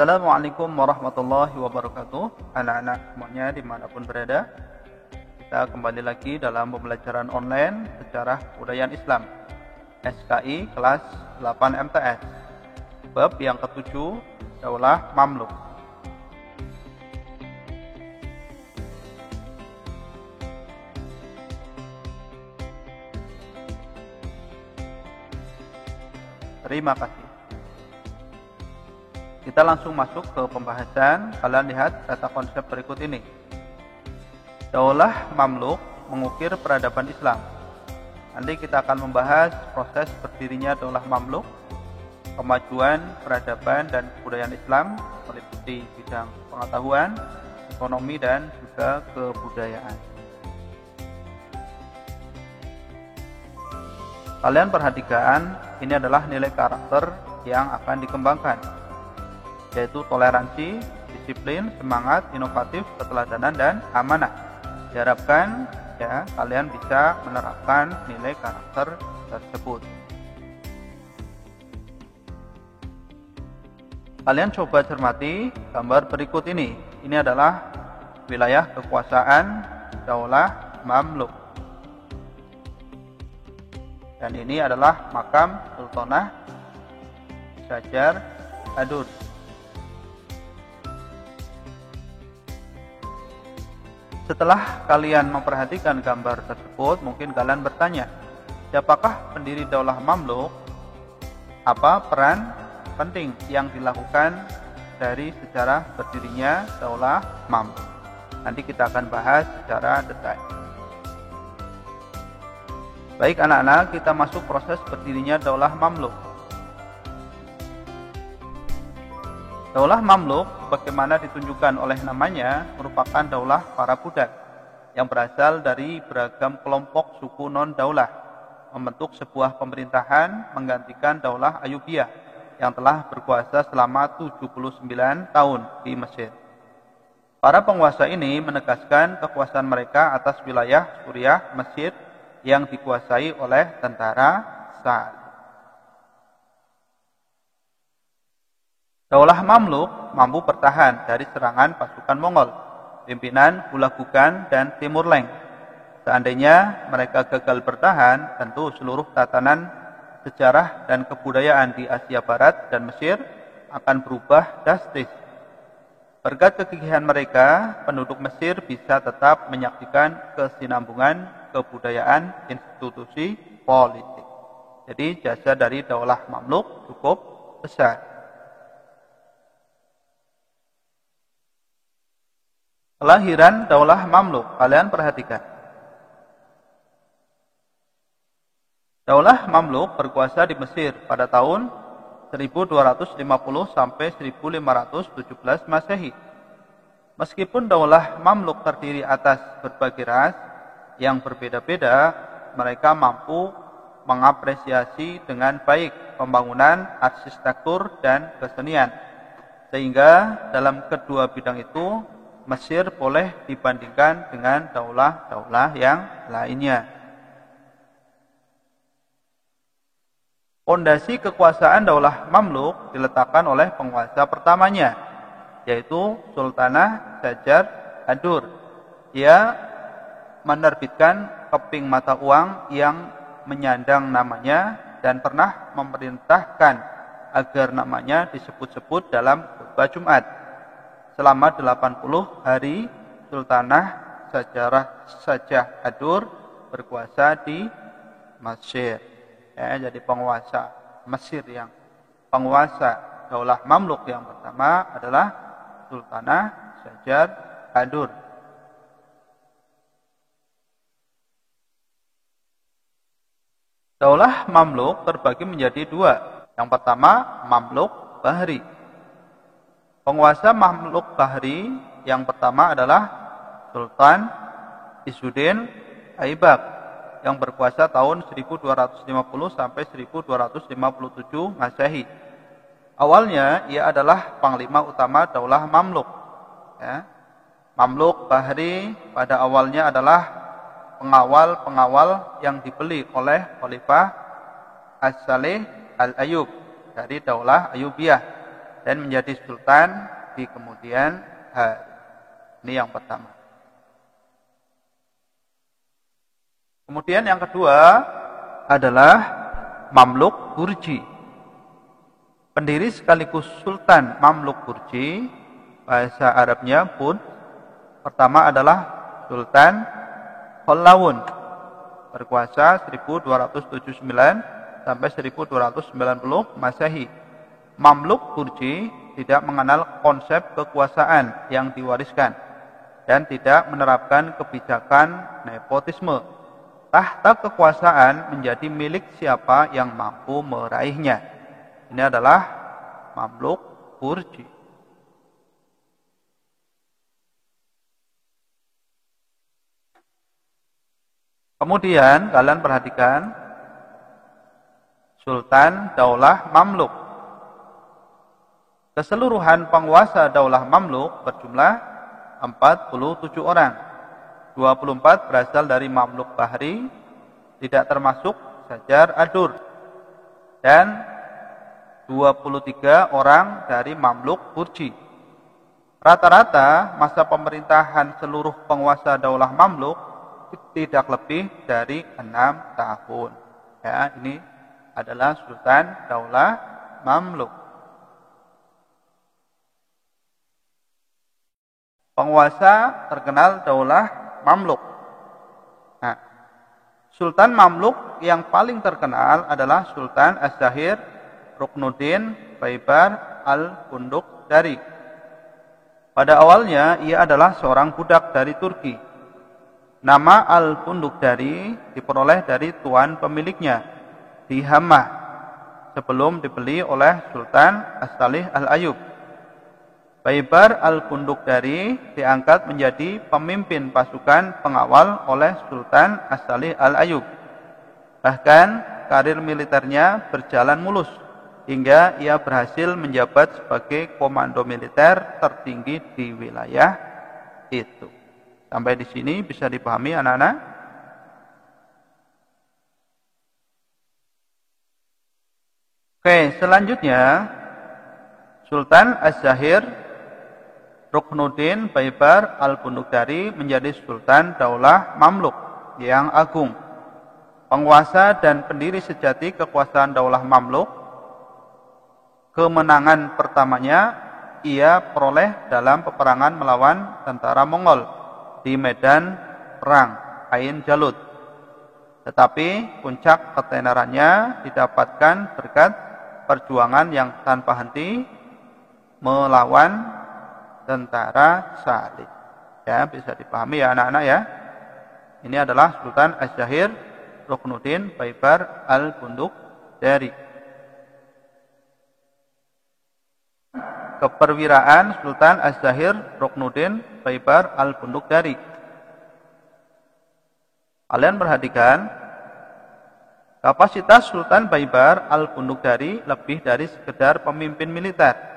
Assalamualaikum warahmatullahi wabarakatuh. Anak-anak semuanya dimanapun berada, kita kembali lagi dalam pembelajaran online Sejarah Kebudayaan Islam SKI kelas 8 MTS, bab yang ke-7, Daulah Mamluk. Terima kasih. Kita langsung masuk ke pembahasan. Kalian lihat data konsep berikut ini. Daulah Mamluk mengukir peradaban Islam. Nanti kita akan membahas proses berdirinya Daulah Mamluk, kemajuan peradaban dan kebudayaan Islam meliputi bidang pengetahuan, ekonomi, dan juga kebudayaan. Kalian perhatikan, ini adalah nilai karakter yang akan dikembangkan, yaitu toleransi, disiplin, semangat, inovatif, keteladanan, dan amanah. Diharapkan kalian bisa menerapkan nilai karakter tersebut. Kalian coba cermati gambar berikut ini. Ini adalah wilayah kekuasaan Daulah Mamluk. Dan ini adalah makam Sultanah Syajar Adur. Setelah kalian memperhatikan gambar tersebut, mungkin kalian bertanya, siapakah pendiri Daulah Mamluk? Apa peran penting yang dilakukan dari sejarah berdirinya Daulah Mamluk? Nanti kita akan bahas secara detail. Baik anak-anak, kita masuk proses berdirinya Daulah Mamluk. Daulah Mamluk, bagaimana ditunjukkan oleh namanya, merupakan daulah para budak yang berasal dari beragam kelompok suku non-daulah, membentuk sebuah pemerintahan menggantikan Daulah Ayyubiyah yang telah berkuasa selama 79 tahun di Mesir. Para penguasa ini menegaskan kekuasaan mereka atas wilayah Suriah Mesir yang dikuasai oleh tentara Sa'ad. Daulah Mamluk mampu bertahan dari serangan pasukan Mongol, pimpinan Hulagugan dan Timur Leng. Seandainya mereka gagal bertahan, tentu seluruh tatanan sejarah dan kebudayaan di Asia Barat dan Mesir akan berubah drastis. Berkat kegigihan mereka, penduduk Mesir bisa tetap menyaksikan kesinambungan kebudayaan institusi politik. Jadi jasa dari Daulah Mamluk cukup besar. Kelahiran Daulah Mamluk, kalian perhatikan. Daulah Mamluk berkuasa di Mesir pada tahun 1250 sampai 1517 Masehi. Meskipun Daulah Mamluk terdiri atas berbagai ras yang berbeda-beda, mereka mampu mengapresiasi dengan baik pembangunan arsitektur dan kesenian. Sehingga dalam kedua bidang itu, Mesir boleh dibandingkan dengan daulah-daulah yang lainnya. Fondasi kekuasaan Daulah Mamluk diletakkan oleh penguasa pertamanya, yaitu Sultanah Syajar Adur. Ia menerbitkan keping mata uang yang menyandang namanya dan pernah memerintahkan agar namanya disebut-sebut dalam khutbah Jumat. Selama 80 hari, Sultanah Syajar Adur berkuasa di Mesir. Jadi penguasa Mesir yang penguasa Daulah Mamluk yang pertama adalah Sultanah Syajar Adur. Daulah Mamluk terbagi menjadi dua. Yang pertama, Mamluk Bahri. Penguasa Mamluk Bahri yang pertama adalah Sultan Izzuddin Aibak yang berkuasa tahun 1250 sampai 1257 Masehi. Awalnya ia adalah panglima utama Daulah Mamluk. Mamluk Bahri pada awalnya adalah pengawal-pengawal yang dibeli oleh Khalifah As-Salih Al-Ayyub dari Daulah Ayyubiyah. dan menjadi sultan di kemudian hari. Ini yang pertama. Kemudian yang kedua adalah Mamluk Burji. Pendiri sekaligus Sultan Mamluk Burji, bahasa Arabnya pun pertama adalah Sultan Hollawun, berkuasa 1279 sampai 1290 Masehi. Mamluk Burji tidak mengenal konsep kekuasaan yang diwariskan dan tidak menerapkan kebijakan nepotisme. Tahta kekuasaan menjadi milik siapa yang mampu meraihnya. Ini adalah Mamluk Burji. Kemudian kalian perhatikan Sultan Daulah Mamluk. Keseluruhan penguasa Daulah Mamluk berjumlah 47 orang. 24 berasal dari Mamluk Bahri, tidak termasuk Sajar Adur. Dan 23 orang dari Mamluk Burji. Rata-rata masa pemerintahan seluruh penguasa Daulah Mamluk tidak lebih dari 6 tahun. Ya, ini adalah Sultan Daulah Mamluk. Penguasa terkenal Daulah Mamluk. Nah, Sultan Mamluk yang paling terkenal adalah Sultan Az-Zahir Ruknuddin Baibar Al-Bundukdari. Pada awalnya ia adalah seorang budak dari Turki. Nama Al-Bundukdari diperoleh dari tuan pemiliknya di Hammah sebelum dibeli oleh Sultan As-Salih Al-Ayub. Baibar Al-Bundukdari diangkat menjadi pemimpin pasukan pengawal oleh Sultan As-Salih Al-Ayub. Bahkan karir militernya berjalan mulus hingga ia berhasil menjabat sebagai komando militer tertinggi di wilayah itu. Sampai di sini bisa dipahami anak-anak? Oke, selanjutnya Sultan Az-Zahir Ruknuddin Baibar Al-Bundukdari menjadi Sultan Daulah Mamluk yang agung. Penguasa dan pendiri sejati kekuasaan Daulah Mamluk. Kemenangan pertamanya ia peroleh dalam peperangan melawan tentara Mongol di medan perang Ain Jalut. Tetapi puncak ketenarannya didapatkan berkat perjuangan yang tanpa henti melawan tentara Salib. Ya, bisa dipahami ya anak-anak ya. Ini adalah Sultan Az-Zahir Ruknuddin Baibar Al-Bundukdari. Keperwiraan Sultan Az-Zahir Ruknuddin Baibar Al-Bundukdari. Kalian perhatikan, kapasitas Sultan Baibar Al-Bundukdari lebih dari sekedar pemimpin militer.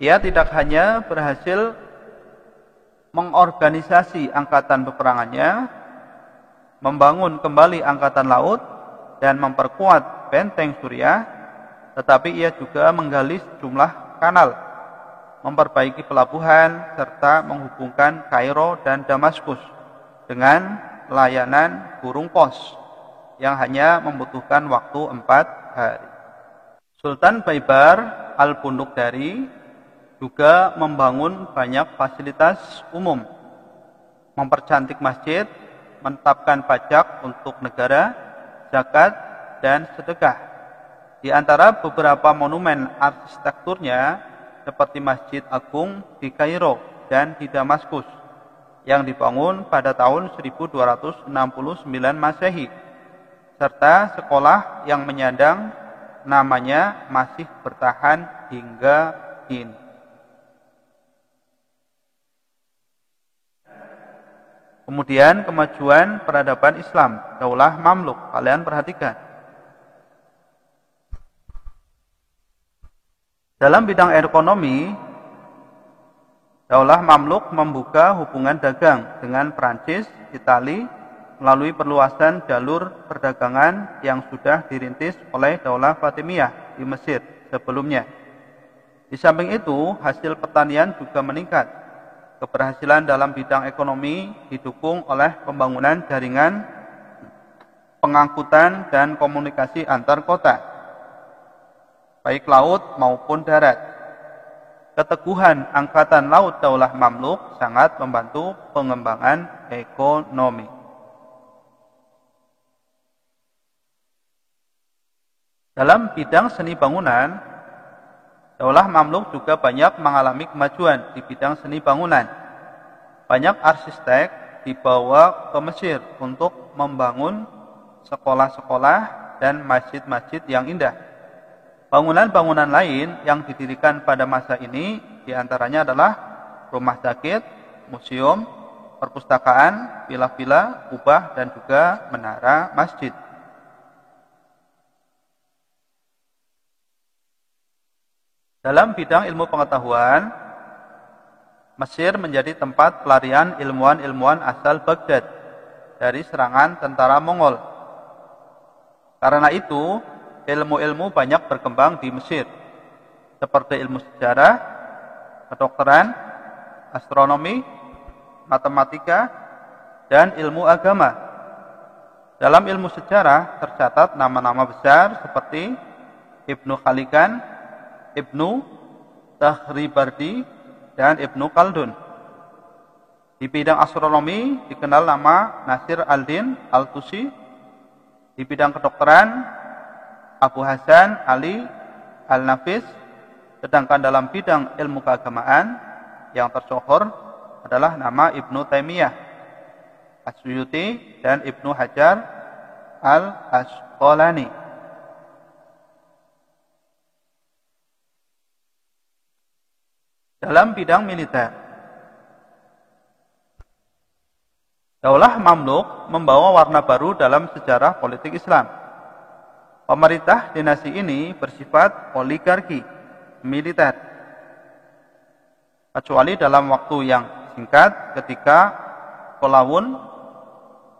Ia tidak hanya berhasil mengorganisasi angkatan peperangannya, membangun kembali angkatan laut, dan memperkuat benteng Suriah, tetapi ia juga menggali sejumlah kanal, memperbaiki pelabuhan, serta menghubungkan Kairo dan Damaskus dengan layanan burung pos yang hanya membutuhkan waktu 4 hari. Sultan Baibar Al-Bundukdari juga membangun banyak fasilitas umum, mempercantik masjid, menetapkan pajak untuk negara, zakat, dan sedekah. Di antara beberapa monumen arsitekturnya seperti Masjid Agung di Kairo dan di Damaskus yang dibangun pada tahun 1269 Masehi, serta sekolah yang menyandang namanya masih bertahan hingga kini. Kemudian kemajuan peradaban Islam, Daulah Mamluk. Kalian perhatikan. Dalam bidang ekonomi, Daulah Mamluk membuka hubungan dagang dengan Prancis, Itali, melalui perluasan jalur perdagangan yang sudah dirintis oleh Daulah Fatimiyah di Mesir sebelumnya. Di samping itu, hasil pertanian juga meningkat. Keberhasilan dalam bidang ekonomi didukung oleh pembangunan jaringan pengangkutan dan komunikasi antar kota, baik laut maupun darat. Keteguhan Angkatan Laut Daulah Mamluk sangat membantu pengembangan ekonomi. Dalam bidang seni bangunan, Daulah Mamluk juga banyak mengalami kemajuan di bidang seni bangunan. Banyak arsitek dibawa ke Mesir untuk membangun sekolah-sekolah dan masjid-masjid yang indah. Bangunan-bangunan lain yang didirikan pada masa ini diantaranya adalah rumah sakit, museum, perpustakaan, villa-villa, kubah, dan juga menara masjid. Dalam bidang ilmu pengetahuan, Mesir menjadi tempat pelarian ilmuwan-ilmuwan asal Baghdad dari serangan tentara Mongol. Karena itu, ilmu-ilmu banyak berkembang di Mesir, seperti ilmu sejarah, kedokteran, astronomi, matematika, dan ilmu agama. Dalam ilmu sejarah tercatat nama-nama besar seperti Ibnu Khalikan, Ibnu Tahribardi, dan Ibnu Khaldun. Di bidang astronomi dikenal nama Nasir al-Din al-Tusi. Di bidang kedokteran, Abu Hasan Ali al-Nafis. Sedangkan dalam bidang ilmu keagamaan, yang tersohor adalah nama Ibnu Taimiyah, As-Suyuti, dan Ibnu Hajar al-Asqalani. Dalam bidang militer, Daulah Mamluk membawa warna baru dalam sejarah politik Islam. Pemerintah dinasti ini bersifat oligarki militer, kecuali dalam waktu yang singkat ketika Kolawun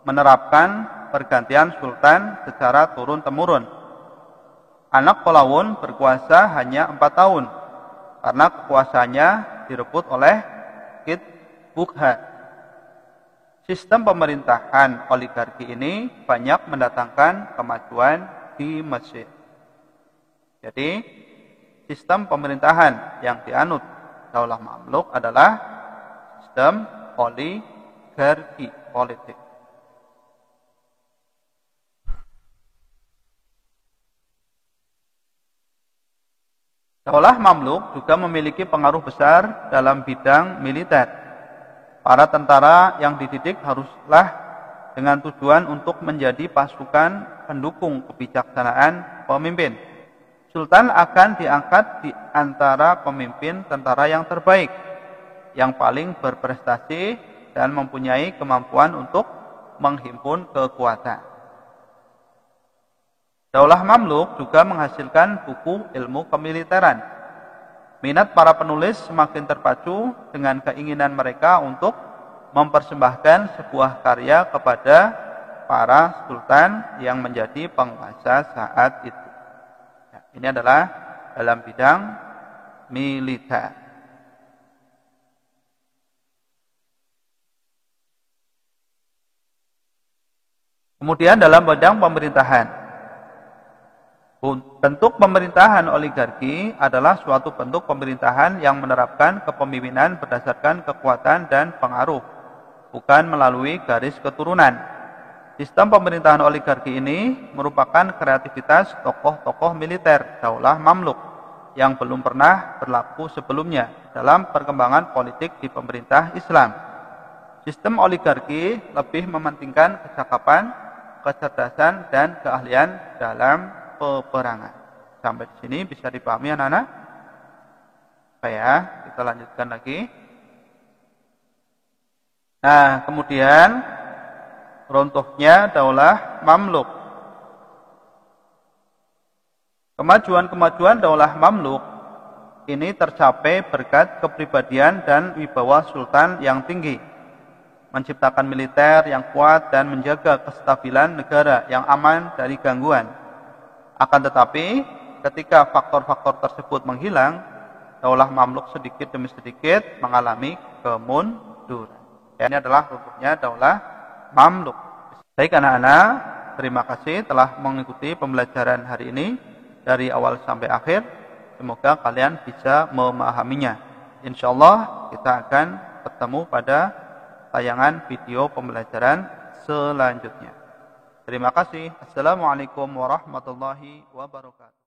menerapkan pergantian sultan secara turun-temurun. Anak Kolawun berkuasa hanya 4 tahun karena kekuasaannya direbut oleh Kit Bukha. Sistem pemerintahan oligarki ini banyak mendatangkan kemajuan di Mesir. Jadi, sistem pemerintahan yang dianut Daulah Mamluk adalah sistem oligarki politik. Daulah Mamluk juga memiliki pengaruh besar dalam bidang militer. Para tentara yang dididik haruslah dengan tujuan untuk menjadi pasukan pendukung kebijaksanaan pemimpin. Sultan akan diangkat di antara pemimpin tentara yang terbaik, yang paling berprestasi dan mempunyai kemampuan untuk menghimpun kekuatan. Daulah Mamluk juga menghasilkan buku ilmu kemiliteran. Minat para penulis semakin terpacu dengan keinginan mereka untuk mempersembahkan sebuah karya kepada para sultan yang menjadi penguasa saat itu. Nah, ini adalah dalam bidang militer. Kemudian dalam bidang pemerintahan. Bentuk pemerintahan oligarki adalah suatu bentuk pemerintahan yang menerapkan kepemimpinan berdasarkan kekuatan dan pengaruh, bukan melalui garis keturunan. Sistem pemerintahan oligarki ini merupakan kreativitas tokoh-tokoh militer Daulah Mamluk yang belum pernah berlaku sebelumnya dalam perkembangan politik di pemerintah Islam. Sistem oligarki lebih mementingkan kecakapan, kecerdasan, dan keahlian dalam peperangan. Sampai di sini bisa dipahami anak-anak? Ya, kita lanjutkan lagi. Nah, kemudian runtuhnya Daulah Mamluk. Kemajuan-kemajuan Daulah Mamluk ini tercapai berkat kepribadian dan wibawa sultan yang tinggi, menciptakan militer yang kuat dan menjaga kestabilan negara yang aman dari gangguan. Akan tetapi, ketika faktor-faktor tersebut menghilang, daulah mamluk sedikit demi sedikit mengalami kemunduran. Ini adalah runtuhnya daulah mamluk. Baik anak-anak, terima kasih telah mengikuti pembelajaran hari ini dari awal sampai akhir. Semoga kalian bisa memahaminya. InsyaAllah kita akan bertemu pada tayangan video pembelajaran selanjutnya. Terima kasih. Assalamualaikum warahmatullahi wabarakatuh.